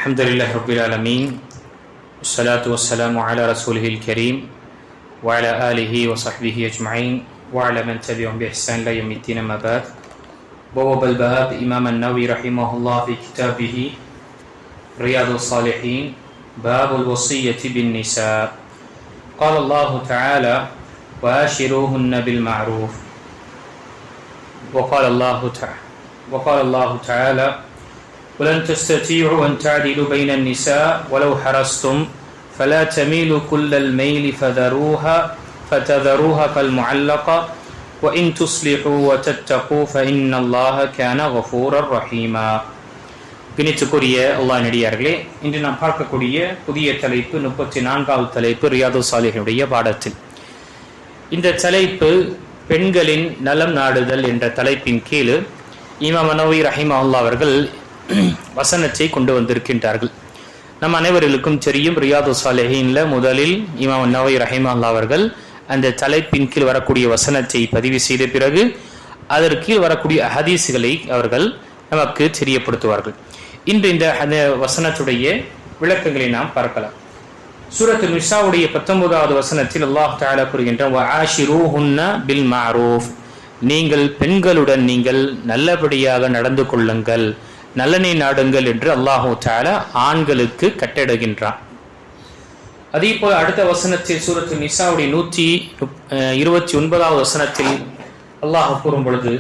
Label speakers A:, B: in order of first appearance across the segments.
A: الحمد لله رب العالمين والصلاة والسلام على رسوله الكريم وعلى آله وصحبه أجمعين وعلى من تبعهم بإحسان إلى يوم الدين. أما بعد. بواب الباب إمام النووي رحمه الله في كتابه رياض الصالحين باب الوصية بالنساء. قال الله تعالى وآشروهن بالمعروف. وقال الله تعالى ولن تستطيعوا أن تعدلوا بين النساء ولو حرصتم فلا تميلوا كل الميل فتذروها كالمعلقة وإن تصلحوا وتتقوا فإن الله كان غفورا رحيما. கணித்துக்குரிய அல்லாஹ் நடிகார்களே, இன்று நாம் பார்க்கக்கூடிய புதிய தலைப்பு 34வது தலைப்பு ரியாது சாலிஹினுடைய பாடத்தில். இந்த தலைப்பு பெண்களின் நலம் நாடுதல் என்ற தலைப்பின் கீழ் இமாம் நவவி ரஹிமஹுல்லாஹ் அவர்கள் வசனத்தை கொண்டு வந்திருக்கின்றார்கள். நம் அனைவர்களுக்கும் தெரியும், ரியாது சாலிஹீன்ல முதலில் இமாம் நவவி ரஹிமஹுல்லாஹ் அவர்கள் அந்த தலைப்பின் கீழ் வரக்கூடிய வசனத்தை பதிவு செய்த பிறகு அதற்கு கீழ் வரக்கூடிய ஹதீஸ்களை அவர்கள் நமக்கு தெரியப்படுத்துவார்கள். இன்று இந்த வசனத்துடைய விளக்கங்களை நாம் பார்க்கலாம். சூரத்து நிசாவுடைய 19வது வசனத்தில் அல்லாஹ் தஆலா கூறுகின்றார், வஆஷிரூஹுன்ன பில் மஅரூஃப், நீங்கள் பெண்களுடன் நீங்கள் நல்லபடியாக நடந்து கொள்ளுங்கள், நல்லனை நாடுங்கள் என்று அல்லாஹ் தஆலா ஆண்களுக்கு கட்டளையிடுகின்றான். அதே போல அடுத்த வசனத்தில் சூரத்து நிசாவுடைய 129வது வசனத்தில் அல்லாஹ் கூறும் பொழுது,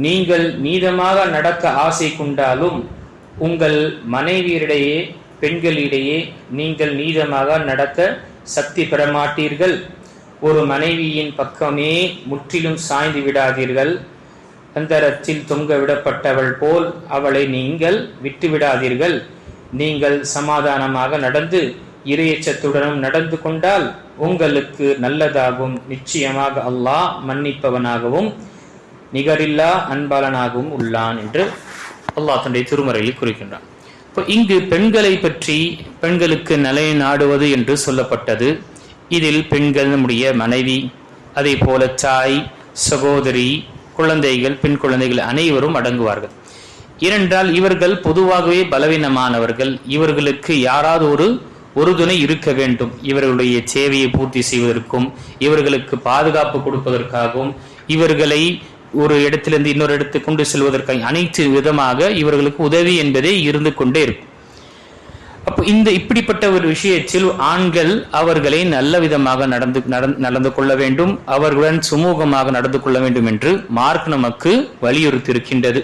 A: நீங்கள் நீதமாக நடக்க ஆசை கொண்டாலும் உங்கள் மனைவியரிடையே பெண்களிடையே நீங்கள் நீதமாக நடக்க சக்தி பெற மாட்டீர்கள். ஒரு மனைவியின் பக்கமே முற்றிலும் சாய்ந்து விடாதீர்கள். அந்தரத்தில் தொங்க விடப்பட்டவள் போல் அவளை நீங்கள் விட்டுவிடாதீர்கள். நீங்கள் சமாதானமாக நடந்து இறையச்சத்துடனும் நடந்து கொண்டால் உங்களுக்கு நல்லதாகும். நிச்சயமாக அல்லாஹ் மன்னிப்பவனாகவும் நிகரில்லா அன்பாளனாகவும் உள்ளான் என்று அல்லாஹ் தன்னுடைய திருமறையில் குறிக்கின்றான். இப்போ இங்கு பெண்களை பற்றி பெண்களுக்கு நலை நாடுவது என்று சொல்லப்பட்டது. இதில் பெண்கள் நம்முடைய மனைவி, அதே போல தாய், சகோதரி, குழந்தைகள், பெண் குழந்தைகள் அனைவரும் அடங்குவார்கள். ஏனென்றால் இவர்கள் பொதுவாகவே பலவீனமானவர்கள். இவர்களுக்கு யாராவது ஒரு துணை இருக்க வேண்டும். இவர்களுடைய தேவையை பூர்த்தி செய்வதற்கும் இவர்களுக்கு பாதுகாப்பு கொடுப்பதற்காகவும் இவர்களை ஒரு இடத்திலிருந்து இன்னொரு இடத்துக்கு கொண்டு செல்வதற்காக அனைத்து விதமாக இவர்களுக்கு உதவி என்பதே இருந்து கொண்டே இருக்கும். அப்போ இப்படிப்பட்ட ஒரு விஷயத்தில் ஆண்கள் அவர்களை நல்ல விதமாக நடந்து கொள்ள வேண்டும், அவர்களுடன் சுமூகமாக நடந்து கொள்ள வேண்டும் என்று மார்க் நமக்கு வலியுறுத்தி இருக்கின்றது.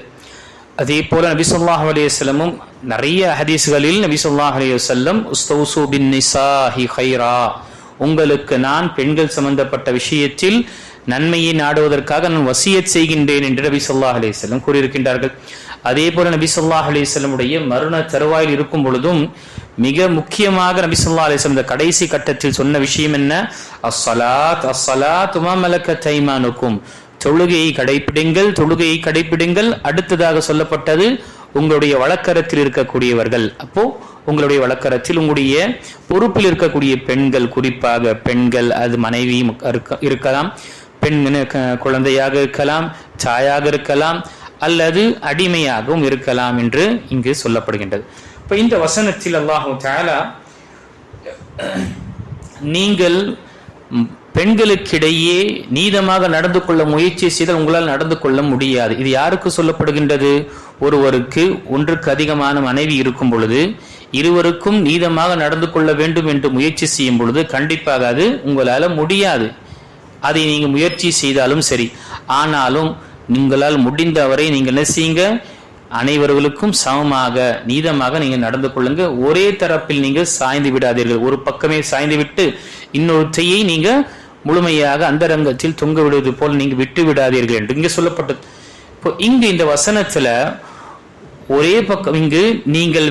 A: அதே போல நபி ஸல்லல்லாஹு அலைஹி வஸல்லம் நிறைய ஹதீஸ்களில் நபி ஸல்லல்லாஹு அலைஹி வஸல்லம் உஸ்தௌசு பின் நிசாஹி கைரா, உங்களுக்கு நான் பெண்கள் சம்பந்தப்பட்ட விஷயத்தில் நன்மையை நாடுவதற்காக நான் வசியத் செய்கின்றேன் என்று நபி ஸல்லல்லாஹு அலைஹி வஸல்லம் கூறியிருக்கின்றார்கள். அதே போல நபி ஸல்லல்லாஹு அலைஹி வஸல்லம் உடைய மரண தருவாயில் இருக்கும் பொழுதும் மிக முக்கியமாக நபி ஸல்லல்லாஹு அலைஹி வஸல்லம் இந்த கடைசி கட்டத்தில் சொன்ன விஷயம் என்ன? அஸ்ஸலாத் வமா மலக்கத் ஐமானுக்கும், தொழுகையை கடைப்பிடிங்கள். அடுத்ததாக சொல்லப்பட்டது உங்களுடைய வழக்கரத்தில் இருக்கக்கூடியவர்கள். அப்போ உங்களுடைய வழக்கரத்தில் உங்களுடைய பொறுப்பில் இருக்கக்கூடிய பெண்கள், குறிப்பாக பெண்கள், அது மனைவி இருக்கலாம், பெண் குழந்தையாக இருக்கலாம், தாயாக இருக்கலாம், அல்லது அடிமையாகவும் இருக்கலாம் என்று இங்கு சொல்லப்படுகின்றது. இப்ப இந்த வசனத்தில் அல்லாஹ் தஆலா நீங்கள் பெண்களுக்கிடையே நீதமாக நடந்து கொள்ள முயற்சி செய்தால் உங்களால் நடந்து கொள்ள முடியாது. இது யாருக்கு சொல்லப்படுகின்றது? ஒன்றுக்கு அதிகமான மனைவி இருக்கும் பொழுது இருவருக்கும் நீதமாக நடந்து கொள்ள வேண்டும் என்று முயற்சி செய்யும் பொழுது கண்டிப்பாக அது உங்களால் முடியாது. அதை நீங்க முயற்சி செய்தாலும் சரி, ஆனாலும் உங்களால் முடிந்தவரை நீங்கள் என்ன செய்யுங்க, அனைவர்களுக்கும் சமமாக நீதமாக நீங்க நடந்து கொள்ளுங்க. ஒரே தரப்பில் நீங்க சாய்ந்து விடாதீர்கள். ஒரு பக்கமே சாய்ந்து விட்டு இன்னொருத்தையை நீங்க முழுமையாக அந்த ரங்கத்தில் தொங்க விடுவது போல் நீங்க விட்டு விடாதீர்கள் என்று இங்க சொல்லப்பட்டது. இப்போ இங்கு இந்த வசனத்துல ஒரே பக்கம் இங்கு நீங்கள்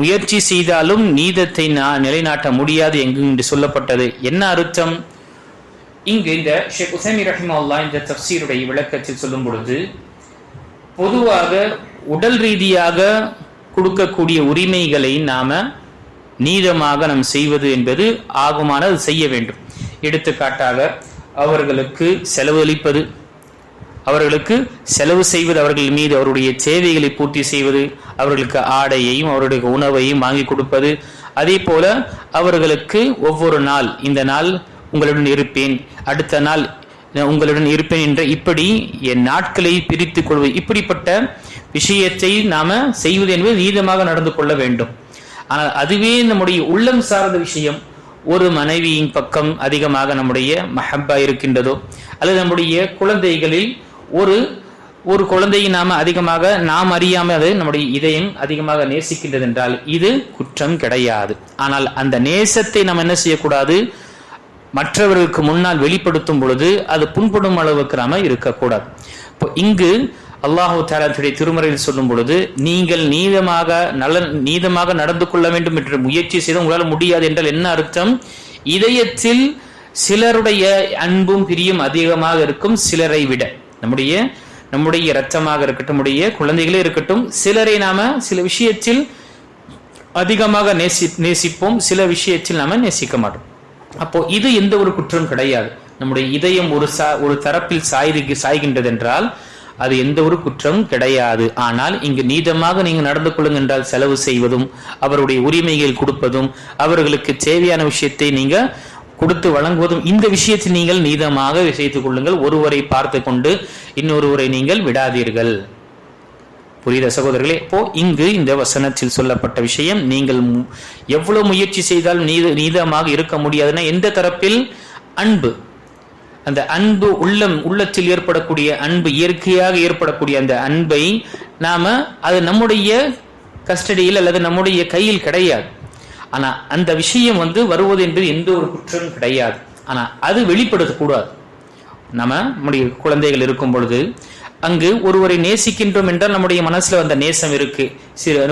A: முயற்சி செய்தாலும் நீதத்தை நிலைநாட்ட முடியாது என்று சொல்லப்பட்டது. என்ன அர்த்தம்? இங்கு இந்த ஷேக் உசைமி ரஹிமஹுல்லாஹ் இந்த தஃப்சீருடைய விளக்கத்தில் சொல்லும் பொழுது, பொதுவாக உடல் ரீதியாக கொடுக்கக்கூடிய உரிமைகளை நாம நீதமாக நாம் செய்வது என்பது ஆகுமானது செய்ய வேண்டும். எடுத்துக்காட்டாக அவர்களுக்கு செலவழிப்பது, அவர்களுக்கு செலவு செய்வது, அவர்கள் மீது அவருடைய தேவைகளை பூர்த்தி செய்வது, அவர்களுக்கு ஆடையையும் அவருடைய உணவையும் வாங்கி கொடுப்பது, அதே போல அவர்களுக்கு ஒவ்வொரு நாள் இந்த நாள் உங்களுடன் இருப்பேன், அடுத்த நாள் உங்களுடன் இருப்பேன் என்ற இப்படி என் நாட்களை பிரித்துக் கொள்வது, இப்படிப்பட்ட விஷயத்தை நாம செய்வது என்பது நீதமாக நடந்து கொள்ள வேண்டும். ஆனால் அதுவே நம்முடைய உள்ளம் சார்ந்த விஷயம், ஒரு மனைவியின் பக்கம் அதிகமாக நம்முடைய மஹப்பா இருக்கின்றதோ, அல்லது நம்முடைய குழந்தைகளில் ஒரு குழந்தையை நாம அதிகமாக நாம் அறியாமல் அது நம்முடைய இதயம் அதிகமாக நேசிக்கின்றது என்றால் இது குற்றம் கிடையாது. ஆனால் அந்த நேசத்தை நாம் என்ன செய்யக்கூடாது, மற்றவர்களுக்கு முன்னால் வெளிப்படுத்தும் பொழுது அது புண்படும் அளவுக்கு நாம இருக்கக்கூடாது. இப்போ இங்கு அல்லாஹு தஆலா திருமறையில் சொல்லும் பொழுது, நீங்கள் நீதமாக நடந்து கொள்ள வேண்டும் என்று முயற்சி செய்து உங்களால் முடியாது என்றால் என்ன அர்த்தம்? இதயத்தில் சிலருடைய அன்பும் பிரியும் அதிகமாக இருக்கும் சிலரை விட. நம்முடைய இரத்தமாக இருக்கட்டும், நம்முடைய குழந்தைகளே இருக்கட்டும், சிலரை நாம சில விஷயத்தில் அதிகமாக நேசிப்போம், சில விஷயத்தில் நாம நேசிக்க மாட்டோம். அப்போ இது எந்த ஒரு குற்றம் கிடையாது. நம்முடைய இதயம் ஒரு தரப்பில் சாய்கின்றது என்றால் அது எந்த ஒரு குற்றமும் கிடையாது. ஆனால் இங்கு நீதமாக நீங்க நடந்து கொள்ளுங்க என்றால் செலவு செய்வதும், அவருடைய உரிமைகள் கொடுப்பதும், அவர்களுக்கு தேவையான விஷயத்தை நீங்க கொடுத்து வழங்குவதும், இந்த விஷயத்தில் நீங்கள் நீதமாக செய்து கொள்ளுங்கள். ஒருவரை பார்த்து கொண்டு இன்னொருவரை நீங்கள் விடாதீர்கள். புரியுத சகோதரர்களே? இப்போ இங்கு இந்த வசனத்தில் சொல்லப்பட்ட விஷயம், நீங்கள் எவ்வளவு முயற்சி செய்தால் நீதமாக இருக்க முடியாதுன்னா எந்த தரப்பில்? அன்பு. அந்த அன்பு உள்ளத்தில் ஏற்படக்கூடிய அன்பு, இயற்கையாக ஏற்படக்கூடிய அந்த அன்பை நாம அது நம்முடைய கஸ்டடியில் அல்லது நம்முடைய கையில் கிடையாது. ஆனா அந்த விஷயம் வருவது என்பது எந்த ஒரு குற்றம் கிடையாது. ஆனா அது வெளிப்படுத்தக்கூடாது. நம்முடைய குழந்தைகள் இருக்கும் பொழுது அங்கு ஒருவரை நேசிக்கின்றோம் என்றால் நம்முடைய மனசுல அந்த நேசம் இருக்கு.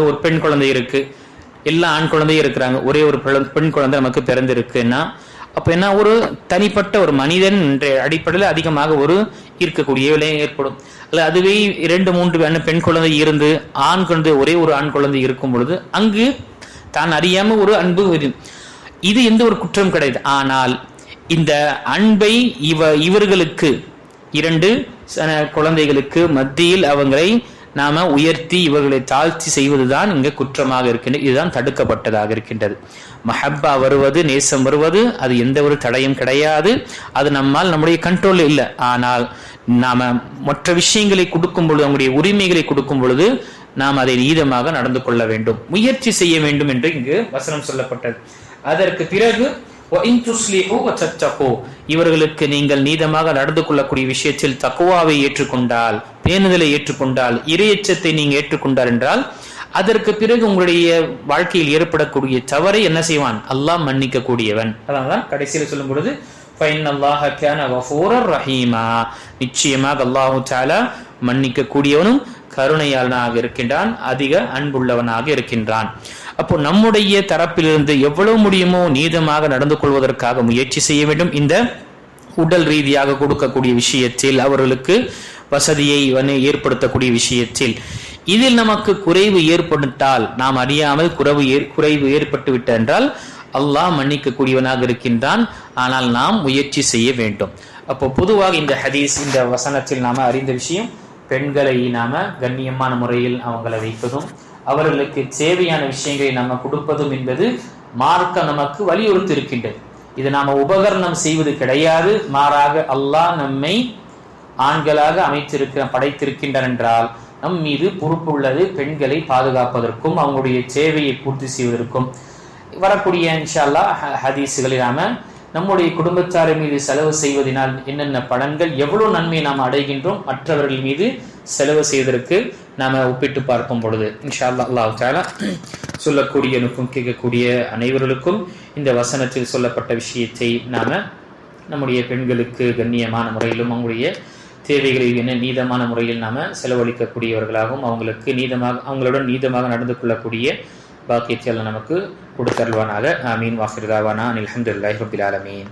A: ஒரு பெண் குழந்தை இருக்கு, எல்லா ஆண் குழந்தையும் இருக்கிறாங்க, ஒரே ஒரு பெண் குழந்தை நமக்கு பிறந்திருக்குன்னா அப்ப என்ன, ஒரு தனிப்பட்ட ஒரு மனிதன் என்ற அடிப்படையில் அதிகமாக ஒரு இருக்கக்கூடிய விலையம் ஏற்படும். அல்ல அதுவே 2-3 பெண் குழந்தை இருந்து ஆண் குழந்தை ஒரே ஒரு ஆண் குழந்தை இருக்கும் பொழுது அங்கு தான் அறியாம ஒரு அன்பு வரும். இது எந்த ஒரு குற்றம் கிடையாது. ஆனால் இந்த அன்பை இவர்களுக்கு 2 குழந்தைகளுக்கு மத்தியில் அவங்களை நாம உயர்த்தி இவர்களை தாழ்த்தி செய்வதுதான் இங்கு குற்றமாக இருக்கின்றது. இதுதான் தடுக்கப்பட்டதாக இருக்கின்றது. மஹப்பா வருவது, நேசம் வருவது, அது எந்த ஒரு தடையும் கிடையாது. அது நம்முடைய கண்ட்ரோல் இல்லை. ஆனால் நாம மற்ற விஷயங்களை கொடுக்கும் பொழுது, அவங்களுடைய உரிமைகளை கொடுக்கும் பொழுது நாம் அதை நீதமாக நடந்து கொள்ள வேண்டும், முயற்சி செய்ய வேண்டும் என்று இங்கு வசனம் சொல்லப்பட்டது. அதற்கு பிறகு இவர்களுக்கு நீங்கள் நீதமாக நடந்து கொள்ளக்கூடிய விஷயத்தில் தக்வாவை ஏற்றுக்கொண்டால், பேணுதலை ஏற்றுக்கொண்டால், இறையச்சத்தை நீங்க ஏற்றுக்கொண்டால் என்றால் அதற்கு பிறகு உங்களுடைய வாழ்க்கையில் ஏற்படக்கூடிய தவறை என்ன செய்வான்? அல்லாஹ் மன்னிக்க கூடியவன். அதான் கடைசியில் சொல்லும் பொழுது நிச்சயமாக அல்லாஹு தஆலா மன்னிக்க கூடியவனும் கருணையாளனாக இருக்கின்றான், அதிக அன்புள்ளவனாக இருக்கின்றான். அப்போ நம்முடைய தரப்பிலிருந்து எவ்வளவு முடியுமோ நீதமாக நடந்து கொள்வதற்காக முயற்சி செய்ய வேண்டும். இந்த உடல் ரீதியாக கொடுக்கக்கூடிய விஷயத்தில், அவர்களுக்கு வசதியை ஏற்படுத்தக்கூடிய விஷயத்தில், இதில் நமக்கு குறைவு ஏற்பட்டால், நாம் அறியாமல் குறைவு ஏற்பட்டு விட்ட என்றால் அல்லாஹ் மன்னிக்க கூடியவனாக இருக்கின்றான். ஆனால் நாம் முயற்சி செய்ய வேண்டும். அப்போ பொதுவாக இந்த ஹதீஸ், இந்த வசனத்தில் நாம அறிந்த விஷயம், பெண்களை நாம கண்ணியமான முறையில் அவங்களை வைப்பதும், அவர்களுக்கு தேவையான விஷயங்களை நம்ம கொடுப்பதும் என்பது மார்க்கம் நமக்கு வலியுறுத்தி இருக்கின்றது. இது நாம உபகரணம் செய்வது கிடையாது. மாறாக அல்லாஹ் நம்மை ஆண்களாக படைத்திருக்கின்றான் என்றால் நம் மீது பொறுப்பு உள்ளது பெண்களை பாதுகாப்பதற்கும் அவங்களுடைய தேவையை பூர்த்தி செய்வதற்கும். வரக்கூடிய இன்ஷா அல்லாஹ் ஹதீஸுகளில் நாம நம்முடைய குடும்பத்தார் மீது செலவு செய்வதனால் என்னென்ன பலன்கள், எவ்வளவு நன்மையை நாம் அடைகின்றோம் மற்றவர்கள் மீது செலவு செய்வதற்கு நாம ஒப்பிட்டு பார்க்கும் பொழுது இன்ஷா அல்லாஹ் தஆலா சொல்லக்கூடியனுக்கும் கேட்கக்கூடிய அனைவர்களுக்கும் இந்த வசனத்தில் சொல்லப்பட்ட விஷயத்தை நாம நம்முடைய பெண்களுக்கு கண்ணியமான முறையிலும் அவங்களுடைய தேவைகளில் என்ன நீதமான முறையில் நாம செலவழிக்கக்கூடியவர்களாகவும் அவங்களுடன் நீதமாக நடந்து கொள்ளக்கூடிய பாக்கியத்தை நமக்கு கொடுத்தருள்வானாக. ஆமீன். வாஹிர் தாவானா அல்ஹம்துலில்லாஹி ரப்பில் ஆலமீன்.